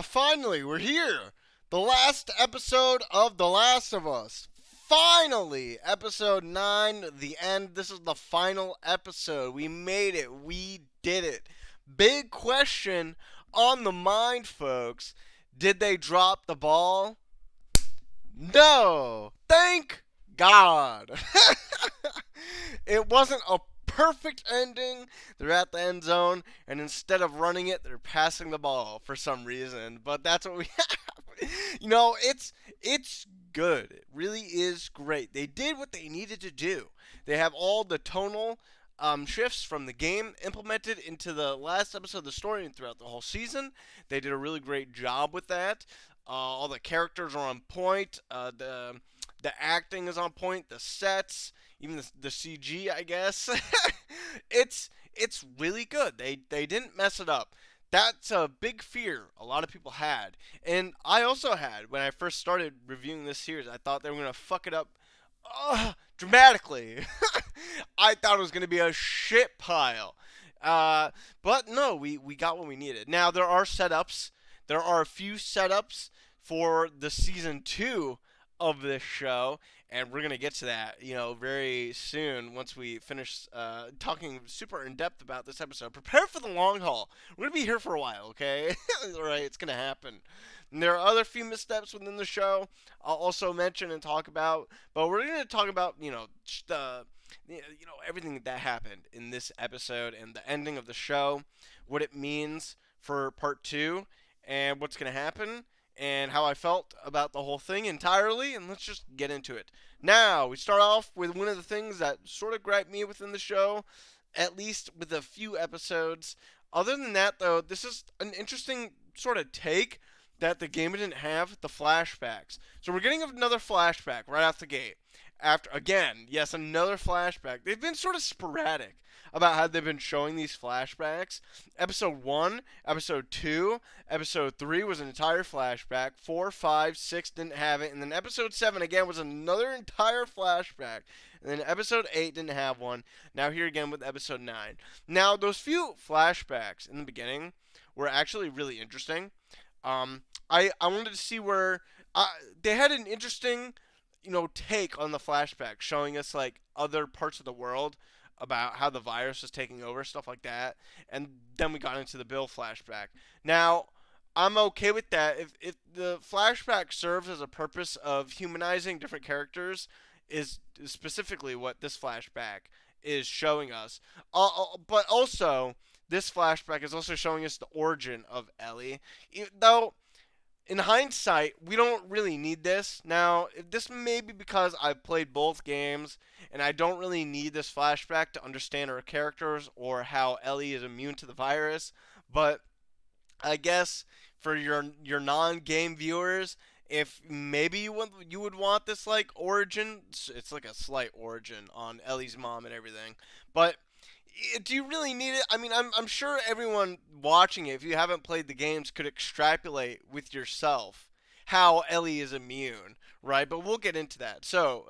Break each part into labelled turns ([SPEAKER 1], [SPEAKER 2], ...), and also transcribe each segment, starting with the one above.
[SPEAKER 1] Finally, we're here. The last episode of The Last of Us. Finally, episode 9, the end. This is the final episode. We made it. We did it. Big question on the mind, folks. Did they drop the ball? No. Thank God. It wasn't a perfect ending. They're at the end zone, and instead of running it, they're passing the ball for some reason. But that's what we have. It's good. It really is great. They did what they needed to do. They have all the tonal shifts from the game implemented into the last episode of the story and throughout the whole season. They did a really great job with that. All the characters are on point. The acting is on point. The sets, even the CG, I guess. it's really good. They didn't mess it up. That's a big fear a lot of people had, and I also had when I first started reviewing this series. I thought they were gonna fuck it up dramatically. I thought it was gonna be a shit pile. But no, we got what we needed. Now there are setups. There are a few setups for the season 2 of this show, and we're gonna get to that, very soon once we finish talking super in depth about this episode. Prepare for the long haul. We're gonna be here for a while, okay? All right, it's gonna happen. And there are other few missteps within the show I'll also mention and talk about, but we're gonna talk about just, everything that happened in this episode and the ending of the show, what it means for part 2, and what's gonna happen and how I felt about the whole thing entirely, and let's just get into it. Now, we start off with one of the things that sort of griped me within the show, at least with a few episodes. Other than that, though, this is an interesting sort of take that the game didn't have the flashbacks. So we're getting another flashback right off the gate. After, again, yes, another flashback. They've been sort of sporadic about how they've been showing these flashbacks. Episode 1, Episode 2, Episode 3 was an entire flashback. 4, 5, 6 didn't have it. And then Episode 7, again, was another entire flashback. And then Episode 8 didn't have one. Now here again with Episode 9. Now, those few flashbacks in the beginning were actually really interesting. I wanted to see where... they had an interesting take on the flashback, showing us like other parts of the world about how the virus was taking over, stuff like that. And then we got into the Bill flashback. Now, I'm okay with that. If the flashback serves as a purpose of humanizing different characters, is specifically what this flashback is showing us. But also, this flashback is also showing us the origin of Ellie. Though, in hindsight, we don't really need this. Now, this may be because I've played both games and I don't really need this flashback to understand our characters or how Ellie is immune to the virus. But I guess for your non-game viewers, if maybe you would want this like origin, it's like a slight origin on Ellie's mom and everything. But do you really need it? I mean, I'm sure everyone watching it, if you haven't played the games, could extrapolate with yourself how Ellie is immune, right? But we'll get into that. So,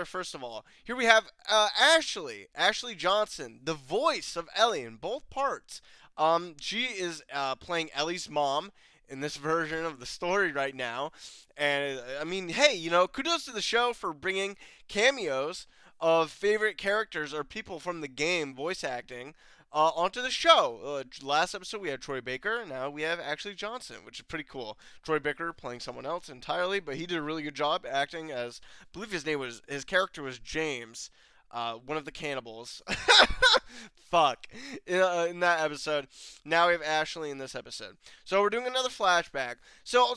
[SPEAKER 1] first of all, here we have Ashley Johnson, the voice of Ellie in both parts. She is playing Ellie's mom in this version of the story right now. And, I mean, hey, kudos to the show for bringing cameos of favorite characters or people from the game voice acting onto the show. Last episode we had Troy Baker. Now we have Ashley Johnson, which is pretty cool. Troy Baker playing someone else entirely, but he did a really good job acting as, I believe his character was James, one of the cannibals. Fuck. In that episode. Now we have Ashley in this episode. So we're doing another flashback. So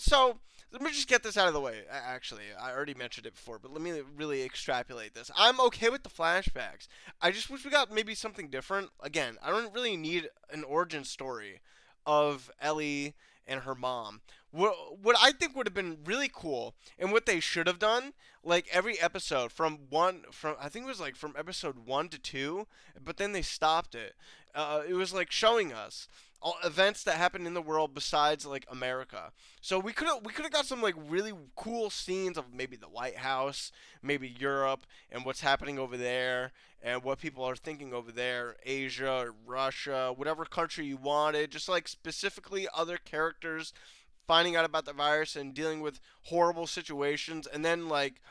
[SPEAKER 1] let me just get this out of the way. Actually, I already mentioned it before, but let me really extrapolate this. I'm okay with the flashbacks. I just wish we got maybe something different. Again, I don't really need an origin story of Ellie and her mom. What I think would have been really cool, and what they should have done, like every episode from I think it was like from episode 1 to 2, but then they stopped it. It was like showing us all events that happen in the world besides like America. So we could have got some like really cool scenes of maybe the White House, maybe Europe, and what's happening over there, and what people are thinking over there, Asia, Russia, whatever country you wanted, just like specifically other characters finding out about the virus and dealing with horrible situations, and then like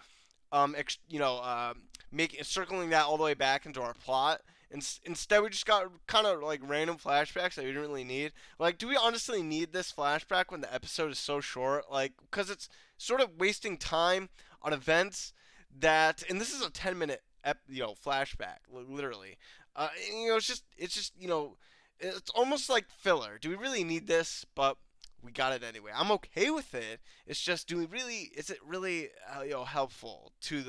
[SPEAKER 1] you know, making circling that all the way back into our plot. Instead, we just got kind of like random flashbacks that we didn't really need. Like, do we honestly need this flashback when the episode is so short? Like, because it's sort of wasting time on events that, and this is a 10-minute, flashback, literally. It's just, it's almost like filler. Do we really need this? But we got it anyway. I'm okay with it. It's just, is it really, helpful to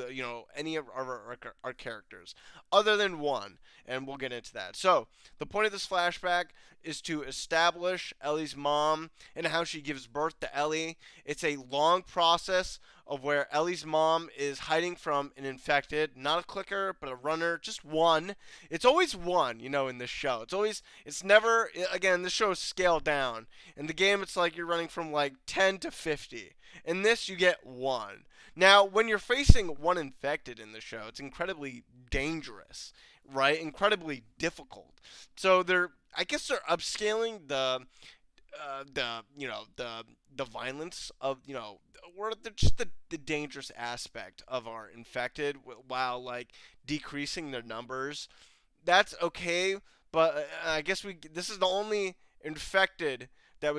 [SPEAKER 1] any of our characters, other than one, and we'll get into that. So, the point of this flashback is to establish Ellie's mom and how she gives birth to Ellie. It's a long process of where Ellie's mom is hiding from an infected, not a clicker, but a runner, just one. It's always one, in this show. It's never, again, this show is scaled down. In the game, it's like you're running from like 10 to 50. In this, you get one. Now, when you're facing one infected in the show, it's incredibly dangerous, right? Incredibly difficult. So I guess they're upscaling the violence of or just the dangerous aspect of our infected while like decreasing their numbers. That's okay, but I guess this is the only infected that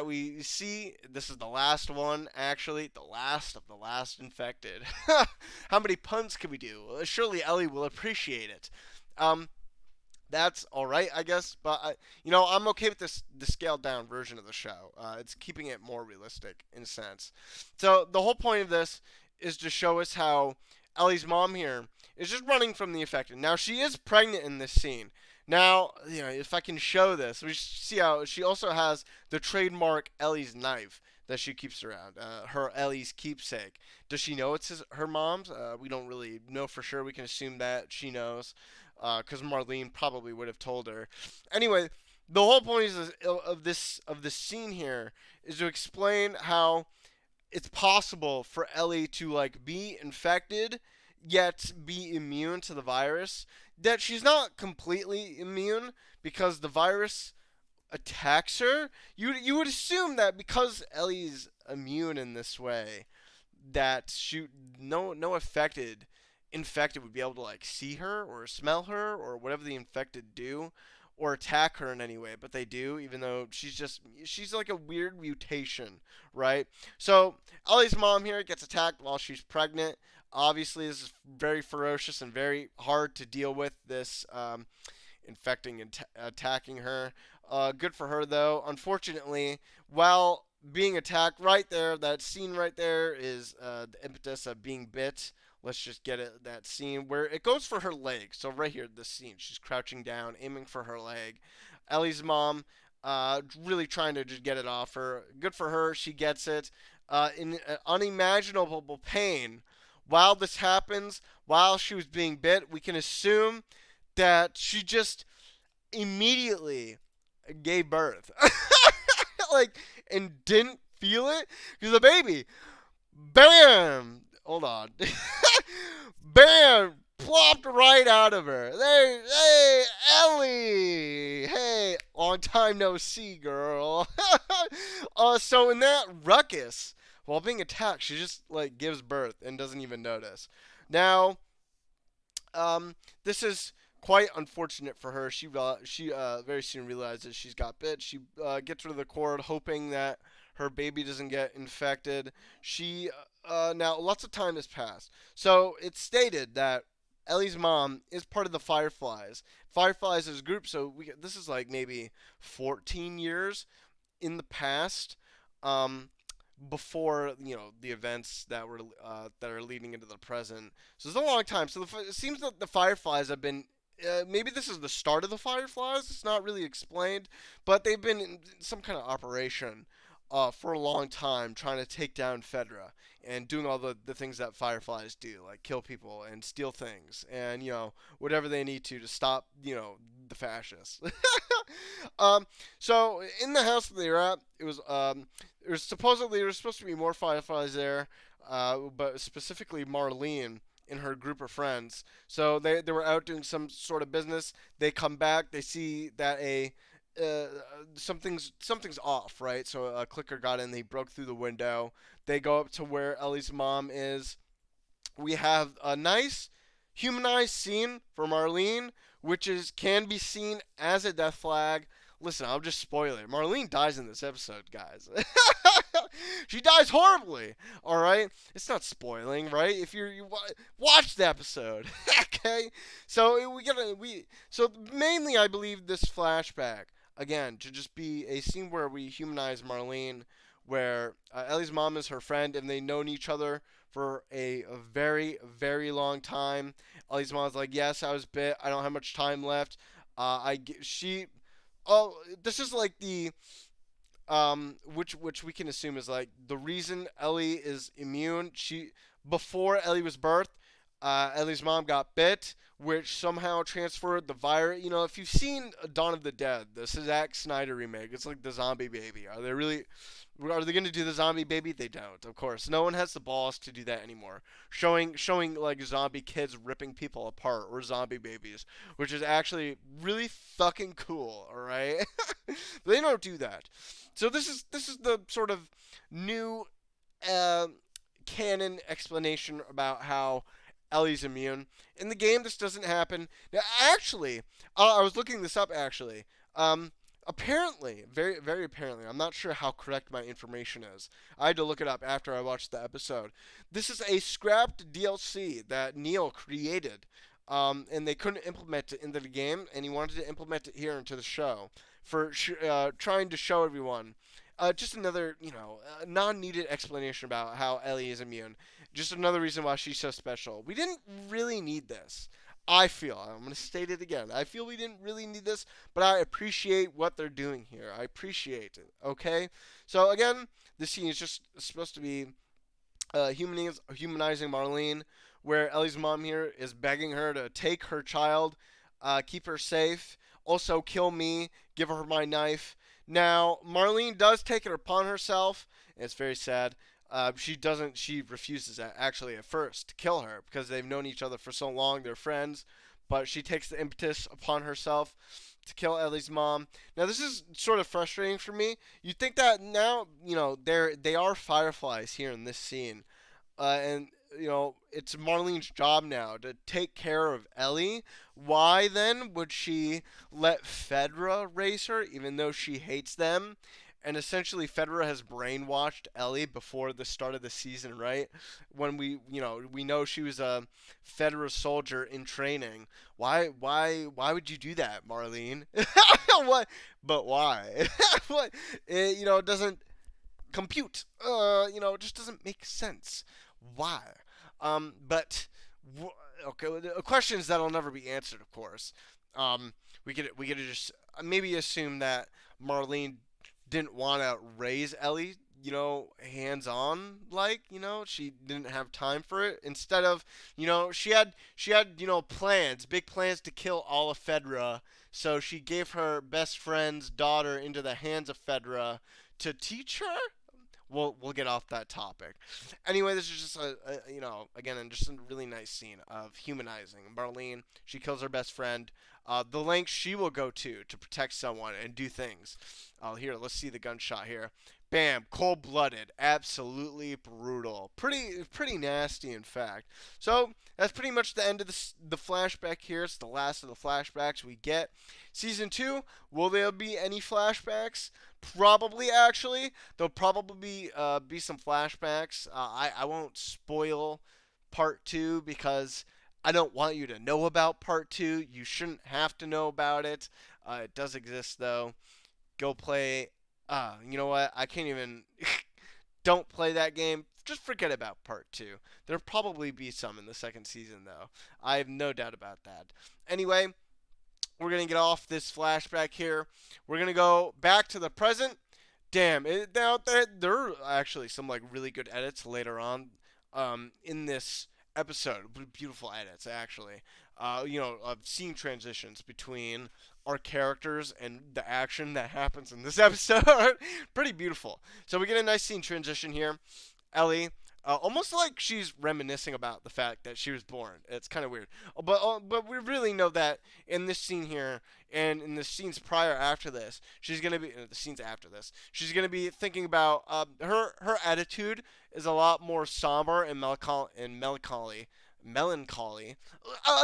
[SPEAKER 1] we see. This is the last one, actually, the last of the last infected. How many puns can we do? Surely Ellie will appreciate it. That's all right, I guess. But I'm okay with the scaled down version of the show. It's keeping it more realistic in a sense. So the whole point of this is to show us how Ellie's mom here is just running from the infected. Now she is pregnant in this scene. Now, if I can show this, we see how she also has the trademark Ellie's knife that she keeps around, her Ellie's keepsake. Does she know it's her mom's? We don't really know for sure. We can assume that she knows, because Marlene probably would have told her. Anyway, the whole point of this scene here is to explain how it's possible for Ellie to like be infected yet be immune to the virus. That she's not completely immune because the virus attacks her. You would assume that because Ellie's immune in this way, that no infected would be able to like see her or smell her or whatever the infected do or attack her in any way, but they do, even though she's like a weird mutation, right? So Ellie's mom here gets attacked while she's pregnant. Obviously, this is very ferocious and very hard to deal with, this infecting and attacking her. Good for her, though. Unfortunately, while being attacked right there, that scene right there is the impetus of being bit. Let's just get that scene where it goes for her leg. So right here, this scene, she's crouching down, aiming for her leg. Ellie's mom really trying to just get it off her. Good for her. She gets it. In unimaginable pain. While this happens, while she was being bit, we can assume that she just immediately gave birth. Like, and didn't feel it. Because the baby, bam! Hold on. Bam! Plopped right out of her. There, hey, Ellie! Hey, long time no see, girl. So in that ruckus, while being attacked, she just like gives birth and doesn't even notice. Now, this is quite unfortunate for her. She very soon realizes she's got bit. She gets rid of the cord, hoping that her baby doesn't get infected. She now lots of time has passed, so it's stated that Ellie's mom is part of the Fireflies. Fireflies is a group, so this is like maybe 14 years in the past. Before the events that are leading into the present, so it's a long time. So it seems that the Fireflies have been. Maybe this is the start of the Fireflies. It's not really explained, but they've been in some kind of operation for a long time, trying to take down Fedra and doing all the things that Fireflies do, like kill people and steal things and whatever they need to stop the fascists. So in the house that they were at, it was supposedly there was supposed to be more Fireflies there, but specifically Marlene and her group of friends. So they were out doing some sort of business. They come back. They see that a uh, something's off, right? So a clicker got in, they broke through the window. They go up to where Ellie's mom is. We have a nice humanized scene for Marlene, which is can be seen as a death flag. Listen, I'll just spoil it. Marlene dies in this episode, guys. She dies horribly. All right, it's not spoiling, right? If watch the episode, okay? So so mainly I believe this flashback again to just be a scene where we humanize Marlene, where Ellie's mom is her friend and they've known each other for a very, very long time. Ellie's mom's like, yes, I was bit. I don't have much time left. She. Oh, this is like the which we can assume is like the reason Ellie is immune. She before Ellie was birthed, Ellie's mom got bit, which somehow transferred the virus. You know, if you've seen Dawn of the Dead, the Zack Snyder remake, it's like the zombie baby. Are they going to do the zombie baby? They don't, of course. No one has the balls to do that anymore. Showing like zombie kids ripping people apart or zombie babies, which is actually really fucking cool. All right, they don't do that. So this is the sort of new uh, canon explanation about how Ellie's immune. In the game, this doesn't happen. Now, actually, I was looking this up. Actually, apparently, very very apparently, I'm not sure how correct my information is. I had to look it up after I watched the episode. This is a scrapped DLC that Neil created. And they couldn't implement it into the game, and he wanted to implement it here into the show for trying to show everyone just another, non-needed explanation about how Ellie is immune. Just another reason why she's so special. We didn't really need this. I'm going to state it again. I feel we didn't really need this, but I appreciate what they're doing here. I appreciate it. Okay? So, again, this scene is just supposed to be humanizing Marlene, where Ellie's mom here is begging her to take her child, keep her safe, also kill me, give her my knife. Now, Marlene does take it upon herself, and it's very sad. She doesn't. She refuses actually at first to kill her because they've known each other for so long. They're friends, but she takes the impetus upon herself to kill Ellie's mom. Now, this is sort of frustrating for me. You think that now, they are fireflies here in this scene, and it's Marlene's job now to take care of Ellie. Why then would she let Fedra raise her, even though she hates them? And essentially, Fedra has brainwashed Ellie before the start of the season, right? When we know she was a Fedra soldier in training. Why would you do that, Marlene? What? But why? What? It doesn't compute. It just doesn't make sense. Why? But okay, questions that'll never be answered, of course. We could just maybe assume that Marlene didn't want to raise Ellie, hands on, she didn't have time for it. Instead of, she had plans, big plans to kill all of Fedra. So she gave her best friend's daughter into the hands of Fedra to teach her. We'll get off that topic. Anyway, this is just again, just a really nice scene of humanizing Marlene. She kills her best friend. The length she will go to protect someone and do things. Here, let's see the gunshot here. Bam, cold-blooded, absolutely brutal, pretty nasty, in fact. So that's pretty much the end of the flashback here. It's the last of the flashbacks we get. Season 2, will there be any flashbacks? Probably, actually. There'll probably be some flashbacks. I won't spoil part 2 because I don't want you to know about part 2. You shouldn't have to know about it. It does exist, though. Go play. You know what? I can't even. Don't play that game. Just forget about part 2. There'll probably be some in the second season, though. I have no doubt about that. Anyway, we're going to get off this flashback here. We're going to go back to the present. Damn, there are actually some really good edits later on in this episode. Beautiful edits, actually. Of scene transitions between our characters and the action that happens in this episode. Pretty beautiful. So we get a nice scene transition here. Ellie almost like she's reminiscing about the fact that she was born. It's kind of weird, but we really know that in this scene here and in the scenes prior after this, she's gonna be the scenes after this. She's gonna be thinking about her attitude is a lot more somber and melancholy.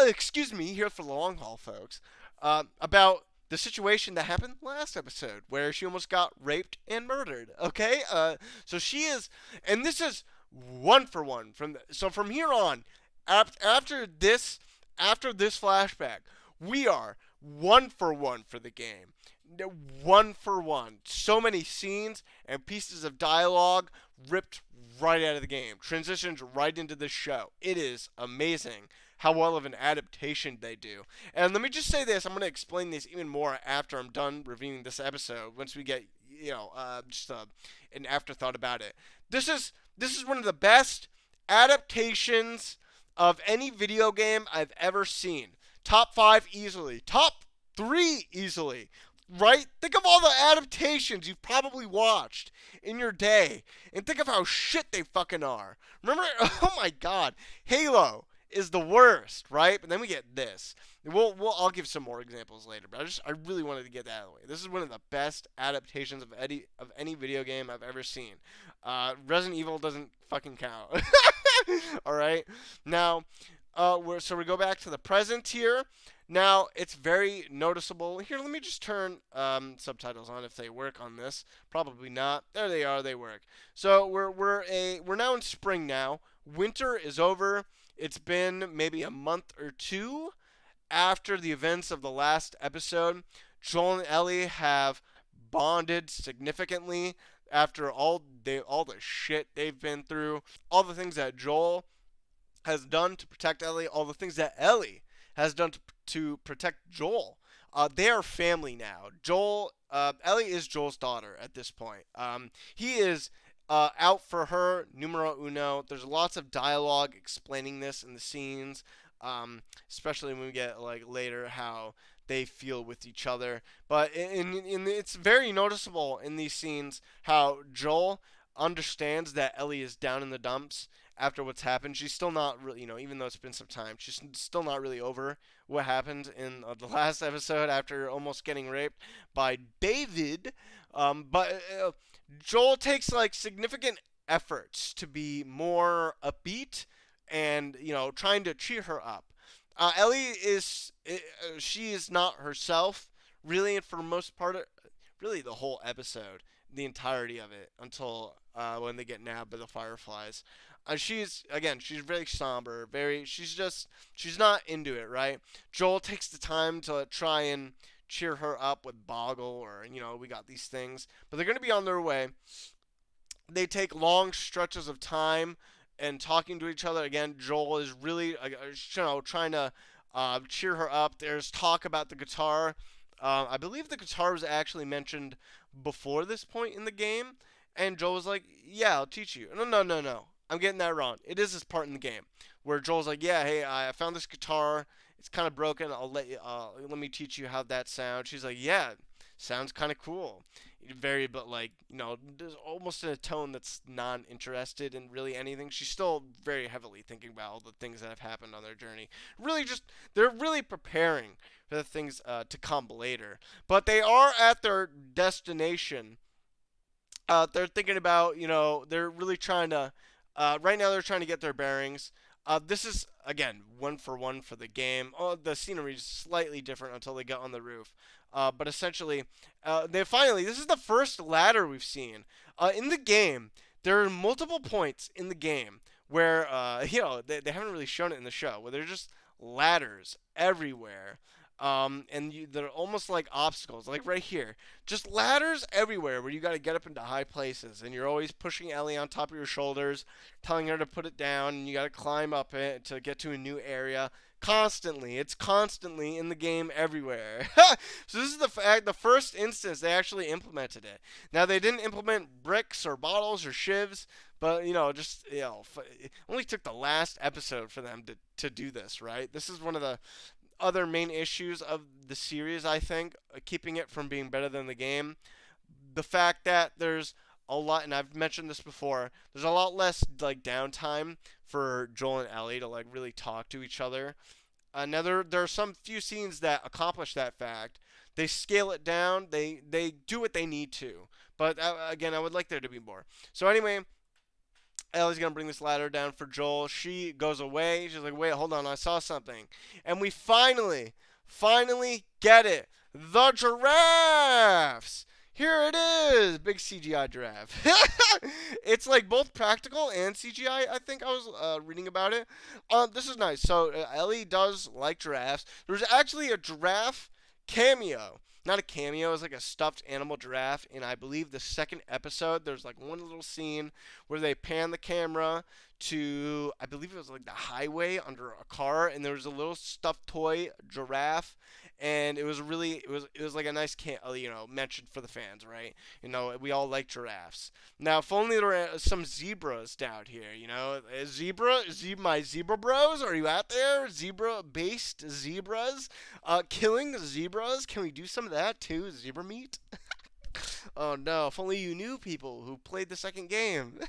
[SPEAKER 1] Excuse me, here for the long haul, folks. About the situation that happened last episode where she almost got raped and murdered. Okay, so she is, and this is one for one so from here on, after this flashback, we are one for one for the game. One for one. So many scenes and pieces of dialogue ripped right out of the game, transitions right into the show. It is amazing how well of an adaptation they do. And let me just say this, I'm going to explain this even more after I'm done reviewing this episode, once we get, just an afterthought about it. This is one of the best adaptations of any video game I've ever seen. Top 5 easily. Top 3 easily. Right? Think of all the adaptations you've probably watched in your day, and think of how shit they fucking are. Remember? Oh my god. Halo is the worst, right? But then we get this. I'll give some more examples later, but I really wanted to get that out of the way. This is one of the best adaptations of any video game I've ever seen. Resident Evil doesn't fucking count. All right. Now, we go back to the present here. Now, it's very noticeable. Here, let me just turn subtitles on if they work on this. Probably not. There they are. They work. So we're now in spring now. Winter is over. It's been maybe a month or two after the events of the last episode. Joel and Ellie have bonded significantly after all the shit they've been through, all the things that Joel has done to protect Ellie, all the things that Ellie has done to protect Joel. They are family now. Ellie is Joel's daughter at this point. He is out for her, numero uno. There's lots of dialogue explaining this in the scenes, especially when we get like later how they feel with each other. But it's very noticeable in these scenes how Joel understands that Ellie is down in the dumps after what's happened. She's still not really, even though it's been some time, she's still not really over what happened in the last episode after almost getting raped by David. But Joel takes like significant efforts to be more upbeat and trying to cheer her up. Ellie she is not herself really, and for the most part, really the whole episode, the entirety of it until when they get nabbed by the Fireflies. She's very somber, she's not into it, right? Joel takes the time to try and cheer her up with Boggle, or we got these things, but they're gonna be on their way. They take long stretches of time and talking to each other. Again, Joel is really trying to cheer her up. There's talk about the guitar. I believe the guitar was actually mentioned before this point in the game, and Joel was like, "Yeah, I'll teach you." No. I'm getting that wrong. It is this part in the game where Joel's like, "Yeah, hey, I found this guitar. It's kind of broken. Let me teach you how that sounds." She's like, "Yeah, sounds kind of cool." But there's almost in a tone that's non-interested in really anything. She's still very heavily thinking about all the things that have happened on their journey. They're really preparing for the things to come later. But they are at their destination. They're thinking about, they're really trying to, right now they're trying to get their bearings. This is, again, one for one for the game. Oh, the scenery is slightly different until they get on the roof. But essentially, this is the first ladder we've seen. In the game, there are multiple points in the game where, they haven't really shown it in the show, where there's just ladders everywhere. They're almost like obstacles, like right here. Just ladders everywhere where you got to get up into high places, and you're always pushing Ellie on top of your shoulders, telling her to put it down, and you got to climb up it to get to a new area. Constantly. It's constantly in the game everywhere. So this is the first instance they actually implemented it. Now, they didn't implement bricks or bottles or shivs, but, it only took the last episode for them to do this, right? This is one of the other main issues of the series, I think, keeping it from being better than the game. The fact that there's a lot, and I've mentioned this before. There's a lot less like downtime for Joel and Ellie to like really talk to each other. Now there are some few scenes that accomplish that fact. They scale it down. They do what they need to. But again, I would like there to be more. So anyway, Ellie's gonna bring this ladder down for Joel. She goes away. She's like, "Wait, hold on, I saw something," and we finally get it. The giraffes. Here it is, big CGI giraffe. It's like both practical and CGI. I think I was reading about it. This is nice. So Ellie does like giraffes. There's actually a giraffe cameo. Not a cameo, it's like a stuffed animal giraffe. And I believe the second episode, there's like one little scene where they pan the camera to, I believe it was like the highway under a car, and there was a little stuffed toy giraffe, and it was really, it was like a nice mention for the fans, right? We all like giraffes. Now, if only there were some zebras down here, my zebra bros, are you out there? Zebra-based zebras, killing zebras. Can we do some of that too? Zebra meat. Oh no, if only you knew people who played the second game.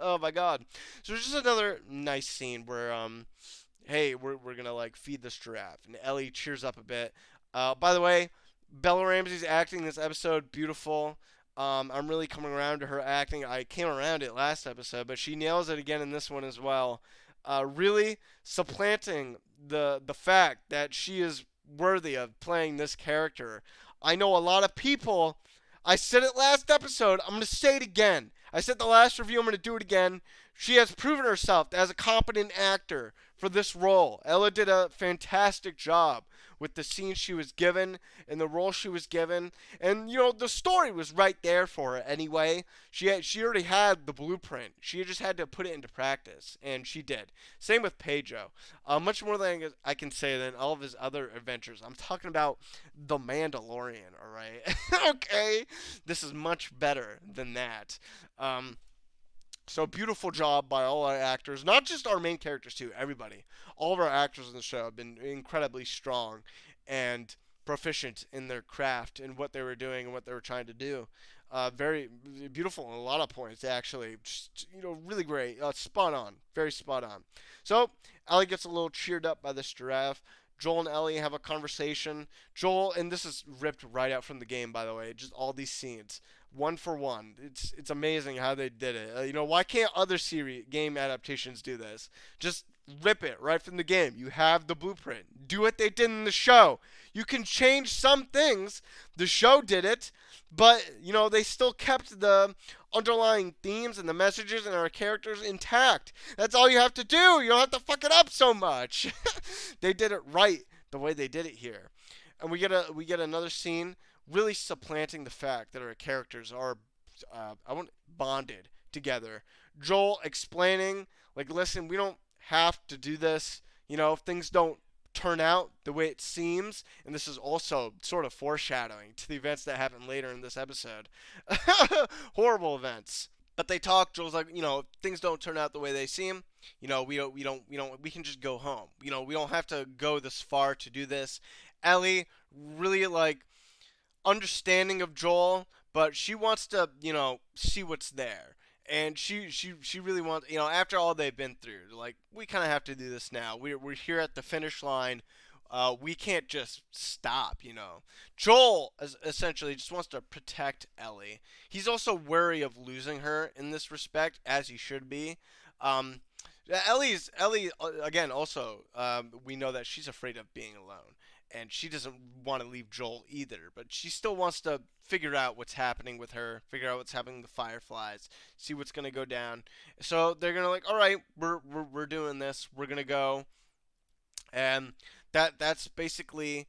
[SPEAKER 1] Oh my god. So there's just another nice scene where hey, we're gonna like feed this giraffe, and Ellie cheers up a bit. By the way, Bella Ramsey's acting this episode beautiful. I'm really coming around to her acting. I came around it last episode, but she nails it again in this one as well. Really supplanting the fact that she is worthy of playing this character. I know a lot of people. I said it last episode. I'm gonna say it again. I said the last review. I'm gonna do it again. She has proven herself as a competent actor for this role. Ella did a fantastic job with the scene she was given and the role she was given. And, the story was right there for her anyway. She already had the blueprint. She just had to put it into practice, and she did. Same with Pedro. Much more than I can say than all of his other adventures. I'm talking about The Mandalorian, alright? Okay? This is much better than that. So beautiful job by all our actors, not just our main characters too, everybody. All of our actors in the show have been incredibly strong and proficient in their craft and what they were doing and what they were trying to do. Very beautiful in a lot of points, actually. Just, really great. Spot on. Very spot on. So, Ellie gets a little cheered up by this giraffe. Joel and Ellie have a conversation. Joel, and this is ripped right out from the game, by the way, just all these scenes. One for one. It's amazing how they did it. Why can't other game adaptations do this? Just rip it right from the game. You have the blueprint. Do what they did in the show. You can change some things. The show did it, but they still kept the underlying themes and the messages and our characters intact. That's all you have to do. You don't have to fuck it up so much. They did it right the way they did it here. And we get another scene really supplanting the fact that our characters are bonded together. Joel explaining, like, listen, we don't have to do this. If things don't turn out the way it seems, and this is also sort of foreshadowing to the events that happen later in this episode. Horrible events. But they talk. Joel's like, if things don't turn out the way they seem, we can just go home. We don't have to go this far to do this. Ellie really like understanding of Joel, but she wants to, see what's there. And she really wants, after all they've been through, like, we kind of have to do this now. We're here at the finish line. We can't just stop, Joel essentially just wants to protect Ellie. He's also wary of losing her in this respect, as he should be. Ellie, again, also, we know that she's afraid of being alone. And she doesn't want to leave Joel either, but she still wants to figure out what's happening with her, figure out what's happening with the Fireflies, see what's gonna go down. So they're gonna all right, we're doing this. We're gonna go, and that's basically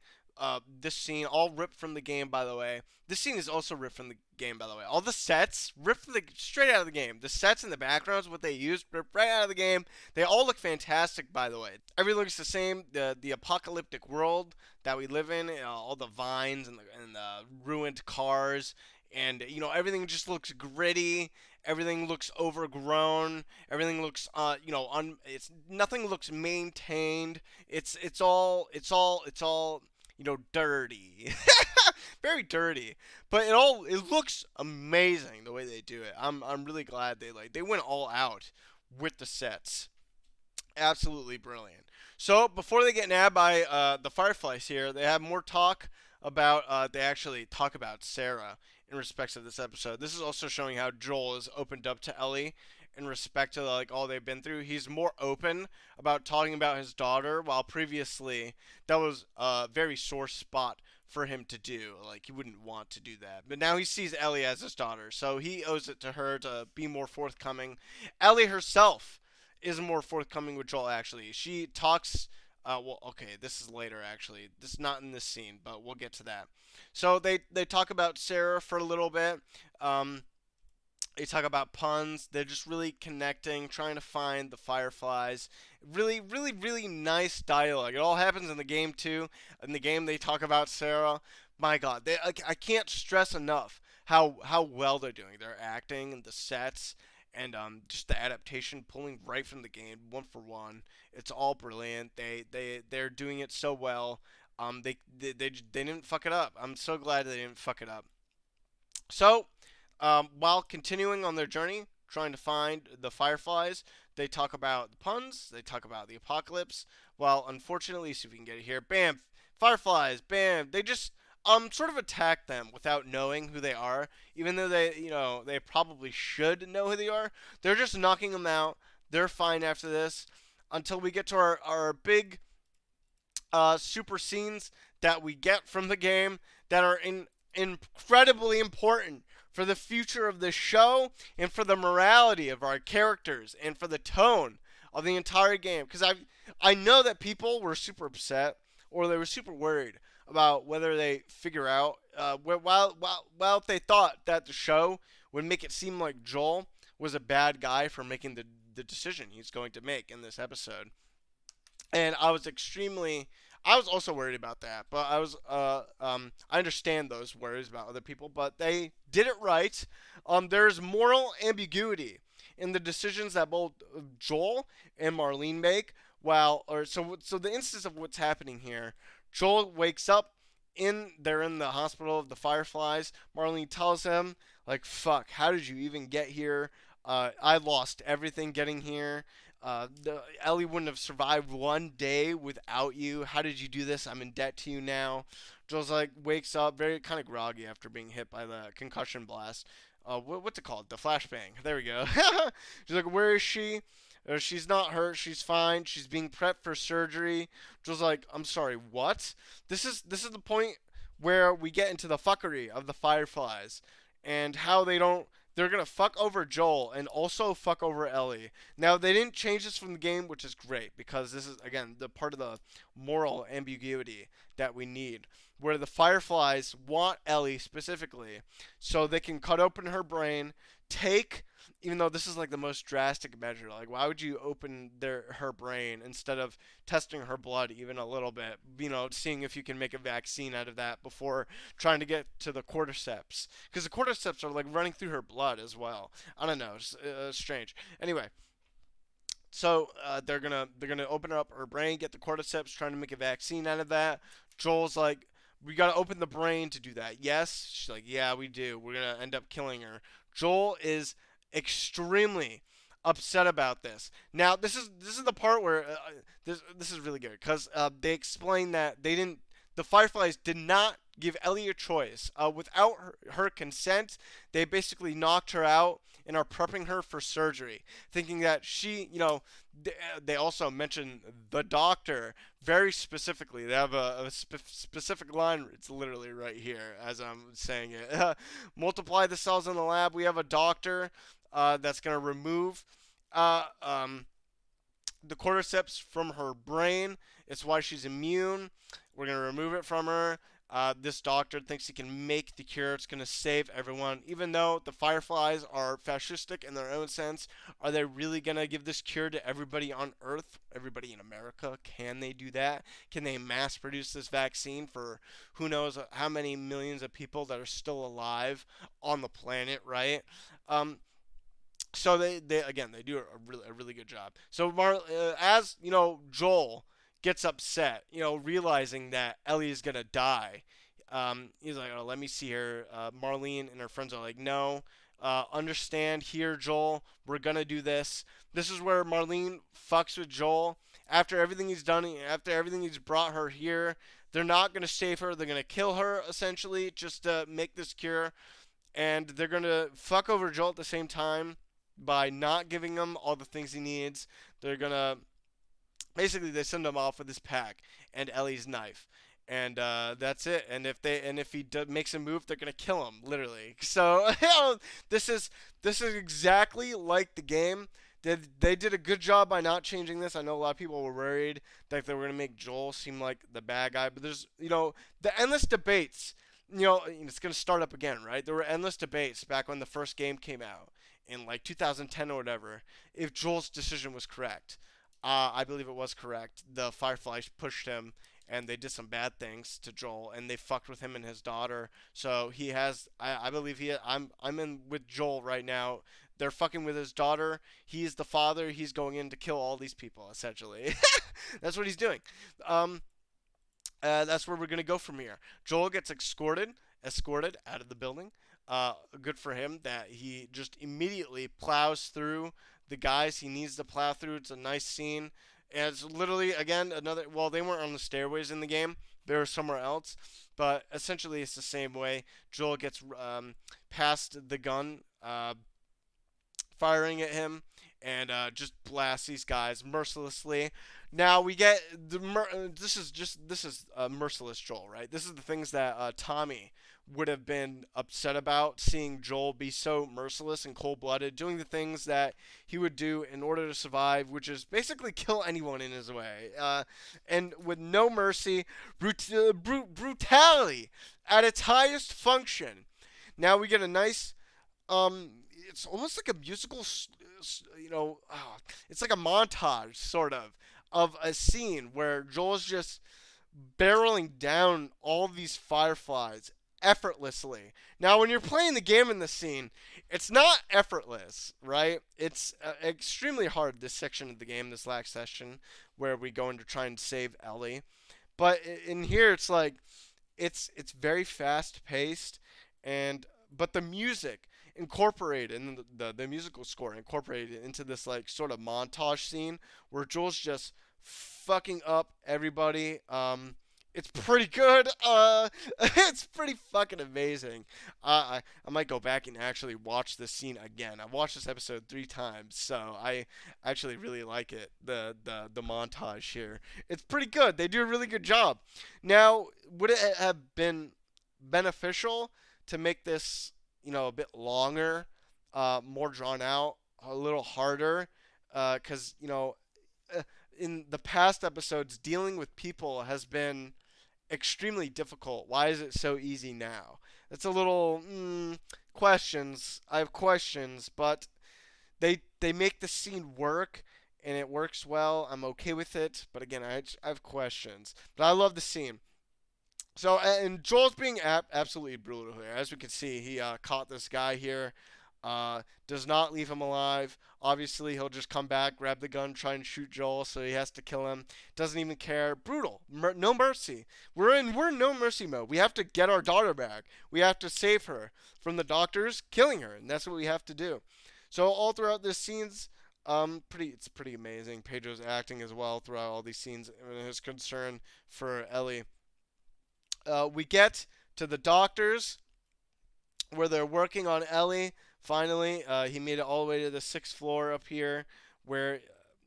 [SPEAKER 1] this scene, all ripped from the game, by the way. This scene is also ripped from the game, by the way. All the sets ripped straight out of the game. The sets and the backgrounds, what they used, ripped right out of the game. They all look fantastic, by the way. Everything looks the same. The apocalyptic world that we live in, all the vines and the ruined cars, and everything just looks gritty. Everything looks overgrown. Everything looks it's nothing looks maintained. It's all dirty. very dirty. But it looks amazing the way they do it. I'm really glad they went all out with the sets. Absolutely brilliant. So before they get nabbed by the Fireflies here, they have more talk about. They actually talk about Sarah in respects of this episode. This is also showing how Joel is opened up to Ellie in respect to like all they've been through. He's more open about talking about his daughter, while previously that was a very sore spot for him to do. Like he wouldn't want to do that. But now he sees Ellie as his daughter, so he owes it to her to be more forthcoming. Ellie herself is more forthcoming with Joel. Actually, she talks. Well, okay, this is later. Actually, this is not in this scene, but we'll get to that. So they talk about Sarah for a little bit. Um, they talk about puns. They're just really connecting, trying to find the fireflies. Really, really, really nice dialogue. It all happens in the game too. In the game, they talk about Sarah. My God, I can't stress enough how well they're doing. They're acting and the sets and just the adaptation, pulling right from the game, one for one. It's all brilliant. They're doing it so well. They didn't fuck it up. I'm so glad they didn't fuck it up. So while continuing on their journey, trying to find the fireflies, they talk about the puns, they talk about the apocalypse. Well, unfortunately, see if we can get it here. Bam! Fireflies, bam! They just sort of attack them without knowing who they are, even though they probably should know who they are. They're just knocking them out. They're fine after this until we get to our big super scenes that we get from the game that are incredibly important for the future of the show and for the morality of our characters and for the tone of the entire game. Because I know that people were super upset or they were super worried about whether they figure out while they thought that the show would make it seem like Joel was a bad guy for making the decision he's going to make in this episode. And I was also worried about that, but I understand those worries about other people, but they did it right. There's moral ambiguity in the decisions that both Joel and Marlene make. So the instance of what's happening here, Joel wakes up they're in the hospital of the Fireflies. Marlene tells him like, "Fuck, how did you even get here? I lost everything getting here." Ellie wouldn't have survived one day without you. How did you do this? I'm in debt to you now. Joel's like wakes up very kind of groggy after being hit by the concussion blast. What's it called? The flashbang. There we go. She's like, where is she? She's not hurt. She's fine. She's being prepped for surgery. Joel's like, I'm sorry. What? This is the point where we get into the fuckery of the Fireflies and how they're gonna fuck over Joel and also fuck over Ellie. Now they didn't change this from the game, which is great because this is again the part of the moral ambiguity that we need, where the Fireflies want Ellie specifically, so they can cut open her brain, take. Even though this is like the most drastic measure, like why would you open her brain instead of testing her blood even a little bit? Seeing if you can make a vaccine out of that before trying to get to the cordyceps, because the cordyceps are like running through her blood as well. I don't know, it's strange. Anyway, so they're gonna open up her brain, get the cordyceps, trying to make a vaccine out of that. Joel's like, we gotta open the brain to do that. Yes, she's like, yeah, we do. We're gonna end up killing her. Joel is extremely upset about this. Now, this is the part where this is really good because they explain that the Fireflies did not give Ellie a choice. Without her consent, they basically knocked her out and are prepping her for surgery, thinking that they also mention the doctor very specifically. They have a specific line. It's literally right here as I'm saying it. Multiply the cells in the lab. We have a doctor that's going to remove the cordyceps from her brain. It's why she's immune. We're going to remove it from her. This doctor thinks he can make the cure. It's going to save everyone. Even though the Fireflies are fascistic in their own sense, are they really going to give this cure to everybody on Earth? Everybody in America? Can they do that? Can they mass produce this vaccine for who knows how many millions of people that are still alive on the planet, right? So they again, they do a really good job. So as Joel gets upset, realizing that Ellie is gonna die, he's like, oh, let me see here. Marlene and her friends are like, no. Understand here, Joel. We're gonna do this. This is where Marlene fucks with Joel. After everything he's done, after everything he's brought her here, they're not gonna save her. They're gonna kill her essentially, just to make this cure, and they're gonna fuck over Joel at the same time by not giving him all the things he needs. They're gonna basically they send him off with his pack and Ellie's knife, and that's it. And if he makes a move, they're gonna kill him literally. So this is exactly like the game. They did a good job by not changing this. I know a lot of people were worried that they were gonna make Joel seem like the bad guy, but there's the endless debates. It's gonna start up again, right? There were endless debates back when the first game came out in like 2010 or whatever, if Joel's decision was correct. I believe it was correct. The Fireflies pushed him, and they did some bad things to Joel, and they fucked with him and his daughter. So he has, I believe I'm in with Joel right now. They're fucking with his daughter. He's the father. He's going in to kill all these people, essentially. That's what he's doing. Um, that's where we're gonna go from here. Joel gets escorted out of the building. Good for him that he just immediately plows through the guys he needs to plow through. It's a nice scene. And it's literally, again, another. Well, they weren't on the stairways in the game, they were somewhere else. But essentially, it's the same way. Joel gets past the gun, firing at him, and just blasts these guys mercilessly. Now we get this is merciless Joel, right? This is the things that Tommy would have been upset about, seeing Joel be so merciless and cold-blooded, doing the things that he would do in order to survive, which is basically kill anyone in his way, and with no mercy, brutality at its highest function. Now we get a nice, it's almost like a musical, it's like a montage sort of a scene where Joel's just barreling down all these fireflies effortlessly. Now, when you're playing the game in the scene, it's not effortless, right? It's extremely hard, this section of the game, this last session, where we go into trying to save Ellie. But in here, it's like, it's very fast paced, but the music incorporated in the musical score incorporated into this like sort of montage scene where Joel's just fucking up everybody. It's pretty good. It's pretty fucking amazing. I might go back and actually watch this scene again. I've watched this episode 3 times, so I actually really like it. The montage here, it's pretty good. They do a really good job. Now, would it have been beneficial to make this, a bit longer, more drawn out, a little harder? Because in the past episodes, dealing with people has been extremely difficult. Why is it so easy now? It's a little questions. I have questions, but they make the scene work, and it works well. I'm okay with it, but again, I have questions. But I love the scene. So, and Joel's being absolutely brutal here. As we can see, he caught this guy here. Does not leave him alive. Obviously, he'll just come back, grab the gun, try and shoot Joel, so he has to kill him. Doesn't even care. Brutal. No mercy. We're in no mercy mode. We have to get our daughter back. We have to save her from the doctors killing her, and that's what we have to do. So all throughout this scenes, it's pretty amazing. Pedro's acting as well throughout all these scenes, and his concern for Ellie. We get to the doctors where they're working on Ellie. Finally, he made it all the way to the 6th floor up here, where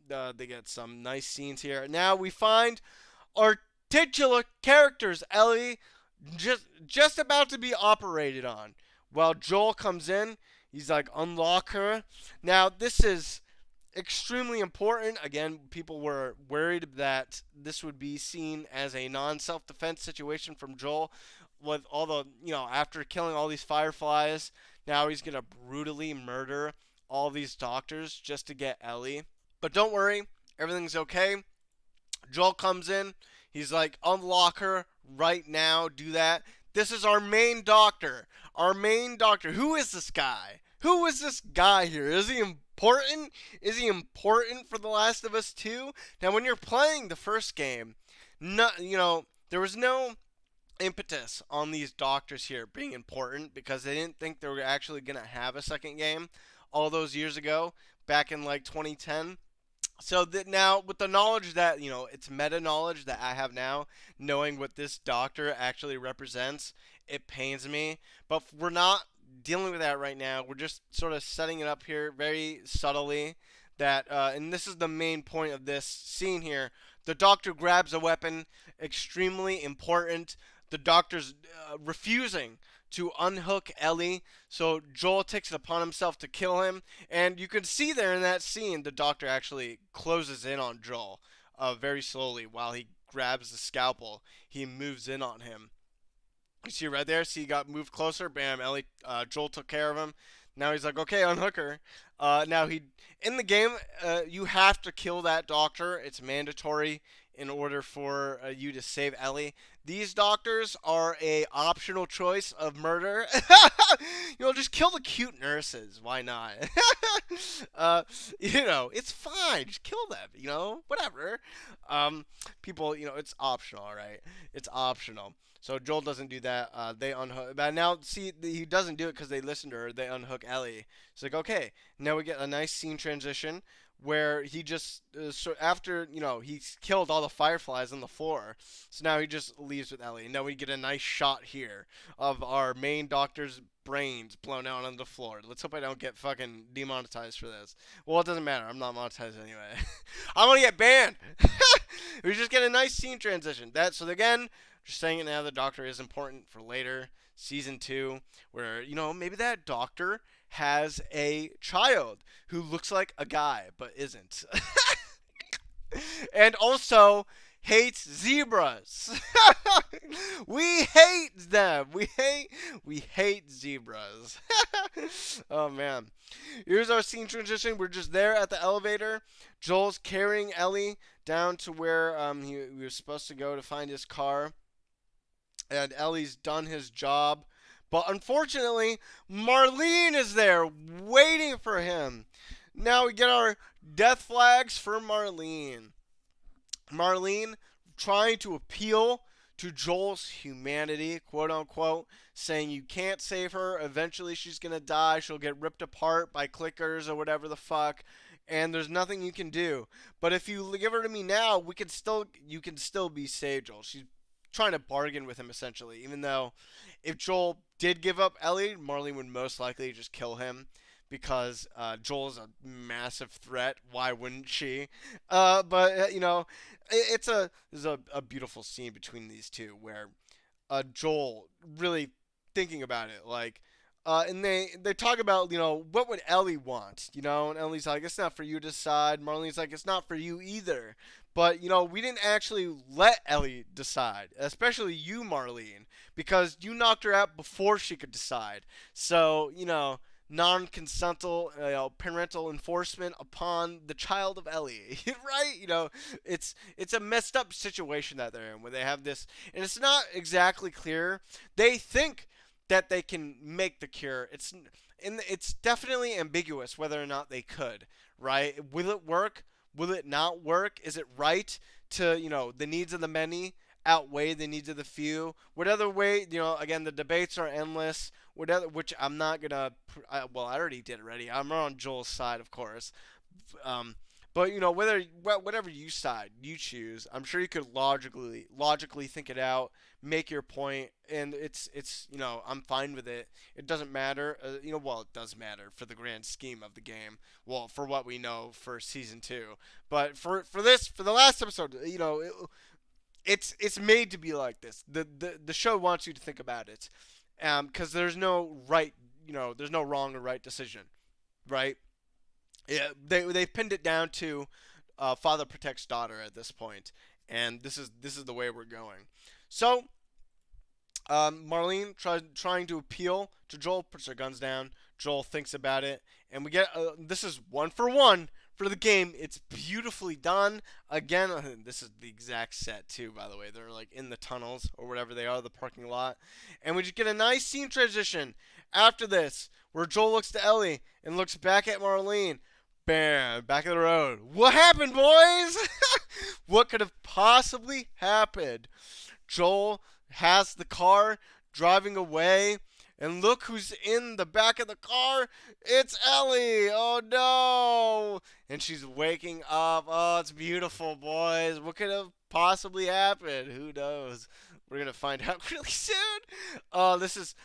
[SPEAKER 1] they get some nice scenes here. Now we find our titular characters, Ellie, just about to be operated on. While Joel comes in, he's like, unlock her. Now, this is extremely important. Again, people were worried that this would be seen as a non-self-defense situation from Joel, with all the, after killing all these fireflies, now he's going to brutally murder all these doctors just to get Ellie. But don't worry, everything's okay. Joel comes in, he's like, unlock her right now, do that. This is our main doctor. Our main doctor. Who is this guy? Who is this guy here? Is he important? Is he important for The Last of Us 2? Now, when you're playing the first game, there was no impetus on these doctors here being important because they didn't think they were actually going to have a second game all those years ago, back in like 2010. So that now, with the knowledge that, it's meta knowledge that I have now, knowing what this doctor actually represents, it pains me. But we're not dealing with that right now. We're just sort of setting it up here very subtly. And this is the main point of this scene here. The doctor grabs a weapon, extremely important. The doctor's refusing to unhook Ellie, so Joel takes it upon himself to kill him. And you can see there in that scene, the doctor actually closes in on Joel very slowly while he grabs the scalpel. He moves in on him. You see right there? See, he got moved closer. Bam! Joel took care of him. Now he's like, okay, unhook her. In the game, you have to kill that doctor. It's mandatory in order for you to save Ellie. These doctors are a optional choice of murder. Just kill the cute nurses. Why not? It's fine. Just kill them. Whatever. People, it's optional, all right? It's optional. So Joel doesn't do that. They unhook. But now, see, he doesn't do it because they listen to her. They unhook Ellie. It's like, okay, now we get a nice scene transition where he just after he's killed all the fireflies on the floor. So now he just leaves with Ellie. And now we get a nice shot here of our main doctor's brains blown out on the floor. Let's hope I don't get fucking demonetized for this. Well, it doesn't matter. I'm not monetized anyway. I'm gonna get banned. We just get a nice scene transition. So again, just saying it now, the doctor is important for later, season 2, where, maybe that doctor has a child who looks like a guy, but isn't. And also hates zebras. We hate them. We hate zebras. Oh, man. Here's our scene transition. We're just there at the elevator. Joel's carrying Ellie down to where he was supposed to go to find his car. And Ellie's done his job. But unfortunately, Marlene is there waiting for him. Now we get our death flags for Marlene. Marlene trying to appeal to Joel's humanity, quote unquote, saying you can't save her. Eventually she's going to die. She'll get ripped apart by clickers or whatever the fuck. And there's nothing you can do. But if you give her to me now, you can still be saved, Joel. She's trying to bargain with him, essentially, even though if Joel did give up Ellie, Marlene would most likely just kill him because Joel's a massive threat. Why wouldn't she? There's a beautiful scene between these two where Joel really thinking about it, like, and they talk about, what would Ellie want, and Ellie's like, it's not for you to decide. Marlene's like, it's not for you either. But, we didn't actually let Ellie decide, especially you, Marlene, because you knocked her out before she could decide. So, non-consensual, parental enforcement upon the child of Ellie, right? It's a messed up situation that they're in, where they have this, and it's not exactly clear. They think that they can make the cure. It's definitely ambiguous whether or not they could, right? Will it work? Will it not work? Is it right to, the needs of the many outweigh the needs of the few? Whatever way, again, the debates are endless. Which I'm not gonna. I already did already. I'm on Joel's side, of course. But whatever you choose, I'm sure you could logically think it out, make your point, and it's I'm fine with it. It doesn't matter. It does matter for the grand scheme of the game. Well, for what we know for season 2, but for the last episode, it's made to be like this. The show wants you to think about it, because there's no right, there's no wrong or right decision, right? Yeah, they pinned it down to father protects daughter at this point, and this is the way we're going. So Marlene trying to appeal to Joel, puts her guns down. Joel thinks about it, and we get this is 1-for-1 for the game. It's beautifully done. Again, this is the exact set too, by the way. They're like in the tunnels or whatever they are, the parking lot, and we just get a nice scene transition after this, where Joel looks to Ellie and looks back at Marlene. Bam, back of the road. What happened, boys? What could have possibly happened? Joel has the car driving away. And look who's in the back of the car. It's Ellie. Oh no. And she's waking up. Oh, it's beautiful, boys. What could have possibly happened? Who knows? We're going to find out really soon. This is,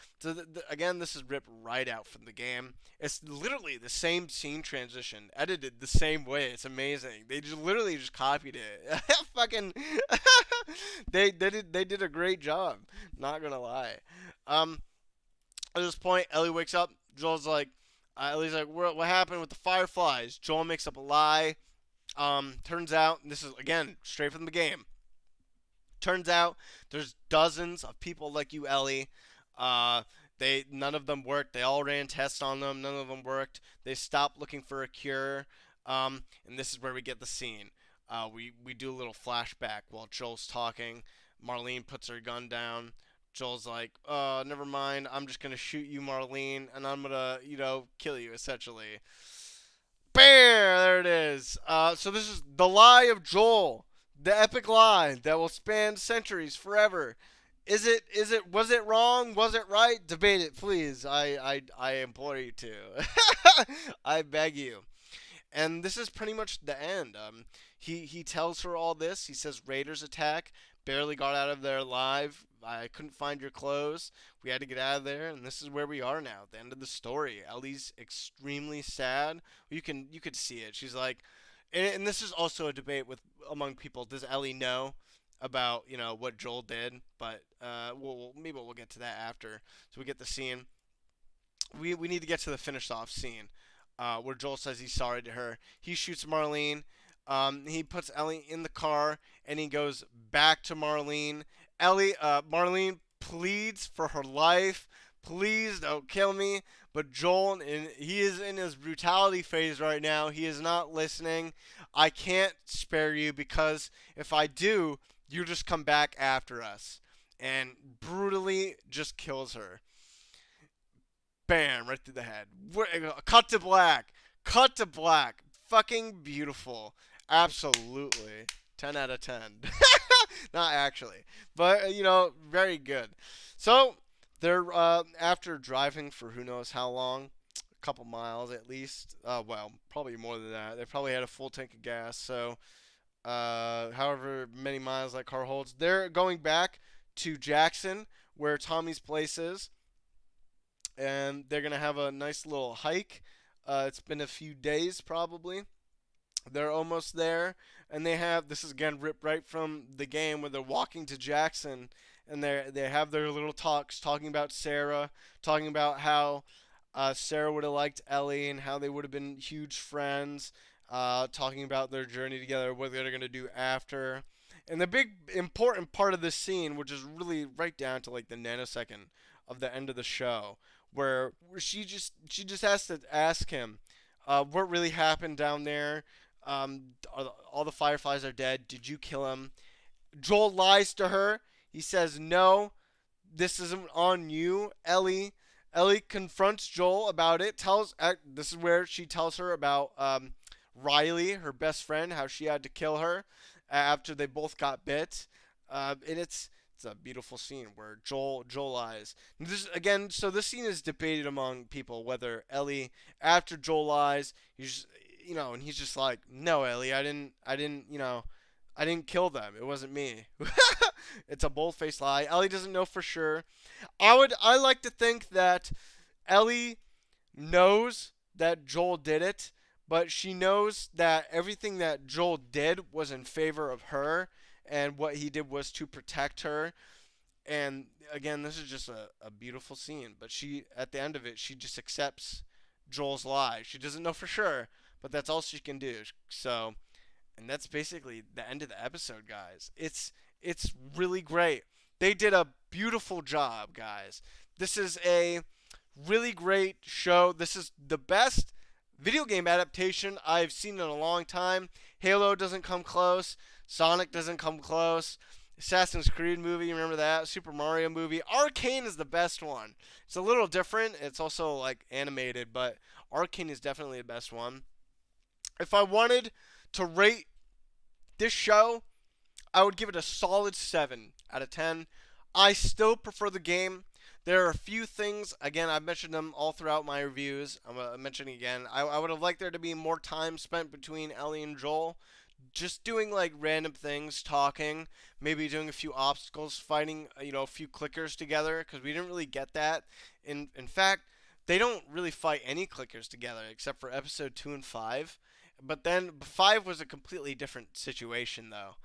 [SPEAKER 1] again, this is ripped right out from the game. It's literally the same scene transition, edited the same way. It's amazing. They just literally just copied it. Fucking, they did a great job. Not gonna lie. At this point, Ellie wakes up. Joel's like, Ellie's like, what happened with the fireflies? Joel makes up a lie. Turns out, and this is again straight from the game. Turns out there's dozens of people like you, Ellie. None of them worked. They all ran tests on them. None of them worked. They stopped looking for a cure. And this is where we get the scene. We do a little flashback while Joel's talking. Marlene puts her gun down. Joel's like, never mind. I'm just gonna shoot you, Marlene, and I'm gonna, kill you, essentially. Bam! There it is. So this is the lie of Joel, the epic lie that will span centuries, forever. Was it wrong? Was it right? Debate it, please. I implore you to. I beg you. And this is pretty much the end. He tells her all this. He says Raiders attack. Barely got out of there alive. I couldn't find your clothes. We had to get out of there, and this is where we are now. The end of the story. Ellie's extremely sad. You could see it. She's like, and this is also a debate with among people. Does Ellie know about what Joel did? But maybe we'll get to that after. So we get the scene. We need to get to the finished off scene. Where Joel says he's sorry to her. He shoots Marlene. He puts Ellie in the car, and he goes back to Marlene. Marlene pleads for her life. Please don't kill me. But Joel, he is in his brutality phase right now. He is not listening. I can't spare you because if I do, you just come back after us. And brutally just kills her. Bam, right through the head. Cut to black. Cut to black. Fucking beautiful. Absolutely. 10 out of 10. Not actually. But, very good. So, they're, after driving for who knows how long, a couple miles at least. Well, probably more than that. They probably had a full tank of gas. So, however many miles that car holds. They're going back to Jackson, where Tommy's place is. And they're going to have a nice little hike. It's been a few days probably. They're almost there. And this is again ripped right from the game where they're walking to Jackson. And they have their little talks talking about Sarah. Talking about how Sarah would have liked Ellie and how they would have been huge friends. Talking about their journey together, what they're going to do after. And the big important part of this scene, which is really right down to like the nanosecond of the end of the show, where she just has to ask him, what really happened down there? All the fireflies are dead. Did you kill him? Joel lies to her. He says, no, this isn't on you, Ellie. Ellie confronts Joel about it. This is where she tells her about Riley, her best friend, how she had to kill her after they both got bit. And it's a beautiful scene where Joel lies. So this scene is debated among people whether Ellie, after Joel lies, and he's just like, no, Ellie, I didn't kill them. It wasn't me. It's a bold-faced lie. Ellie doesn't know for sure. I like to think that Ellie knows that Joel did it, but she knows that everything that Joel did was in favor of her, and what he did was to protect her. And again, this is just a beautiful scene. But at the end of it, she just accepts Joel's lie. She doesn't know for sure, but that's all she can do. So, and that's basically the end of the episode, guys. It's really great. They did a beautiful job, guys. This is a really great show. This is the best video game adaptation I've seen in a long time. Halo doesn't come close. Sonic doesn't come close. Assassin's Creed movie, remember that? Super Mario movie. Arcane is the best one. It's a little different. It's also like animated, but Arcane is definitely the best one. If I wanted to rate this show, I would give it a solid 7 out of 10. I still prefer the game. There are a few things, again, I've mentioned them all throughout my reviews. I'm mentioning again. I would have liked there to be more time spent between Ellie and Joel, just doing like random things, talking, maybe doing a few obstacles, fighting, a few clickers together, because we didn't really get that. In fact, they don't really fight any clickers together except for episode 2 and 5. But then 5 was a completely different situation though.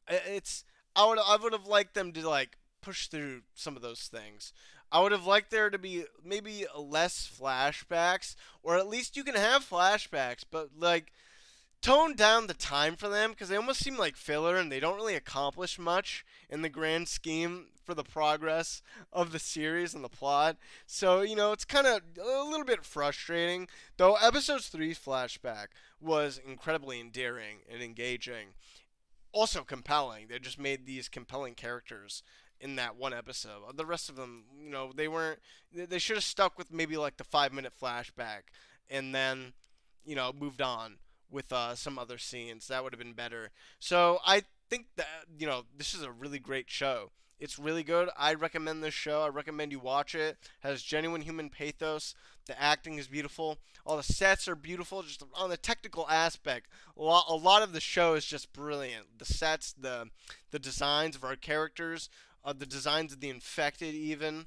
[SPEAKER 1] It's I would have liked them to like push through some of those things. I would have liked there to be maybe less flashbacks, or at least you can have flashbacks, but like tone down the time for them because they almost seem like filler and they don't really accomplish much in the grand scheme for the progress of the series and the plot. So, it's kind of a little bit frustrating. Though episode's 3 flashback was incredibly endearing and engaging. Also compelling. They just made these compelling characters in that one episode. The rest of them, they weren't. They should have stuck with maybe like the 5-minute flashback and then, moved on with some other scenes. That would have been better. So I think that this is a really great show. It's really good. I recommend this show. I recommend you watch it. It has genuine human pathos. The acting is beautiful. All the sets are beautiful. Just on the technical aspect, a lot of the show is just brilliant. The sets, the designs of our characters, the designs of the infected, even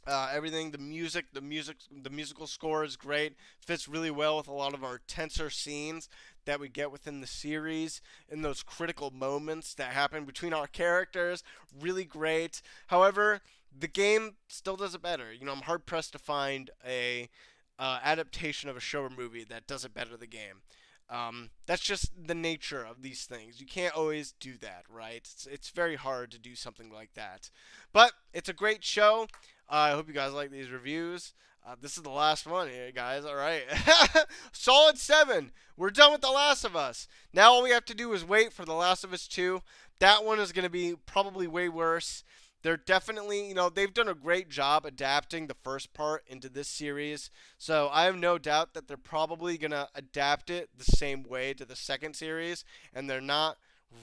[SPEAKER 1] everything, the musical score is great. Fits really well with a lot of our tenser scenes that we get within the series and those critical moments that happen between our characters. Really great. However, the game still does it better. I'm hard pressed to find a adaptation of a show or movie that does it better than the game. That's just the nature of these things. You can't always do that, right? It's very hard to do something like that. But it's a great show. I hope you guys like these reviews. This is the last one here, guys. All right. Solid 7. We're done with The Last of Us. Now all we have to do is wait for The Last of Us 2. That one is going to be probably way worse. They're definitely, they've done a great job adapting the first part into this series. So I have no doubt that they're probably going to adapt it the same way to the second series. And they're not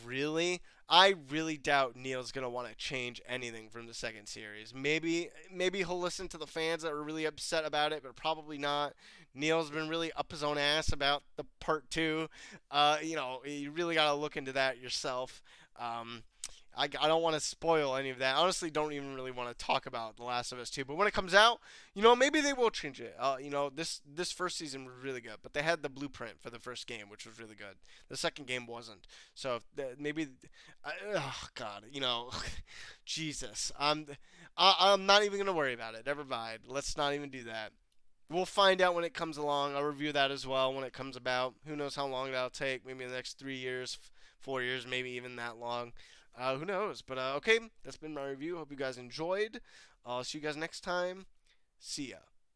[SPEAKER 1] really. I really doubt Neil's going to want to change anything from the second series. Maybe he'll listen to the fans that are really upset about it, but probably not. Neil's been really up his own ass about the part 2. You really got to look into that yourself. I don't want to spoil any of that. I honestly don't even really want to talk about The Last of Us 2. But when it comes out, maybe they will change it. This first season was really good, but they had the blueprint for the first game, which was really good. The second game wasn't. So maybe, oh God, Jesus. I'm not even gonna worry about it. Never mind. Let's not even do that. We'll find out when it comes along. I'll review that as well when it comes about. Who knows how long that'll take? Maybe the next 3 years, 4 years, maybe even that long. Who knows? But okay, that's been my review. Hope you guys enjoyed. I'll see you guys next time. See ya.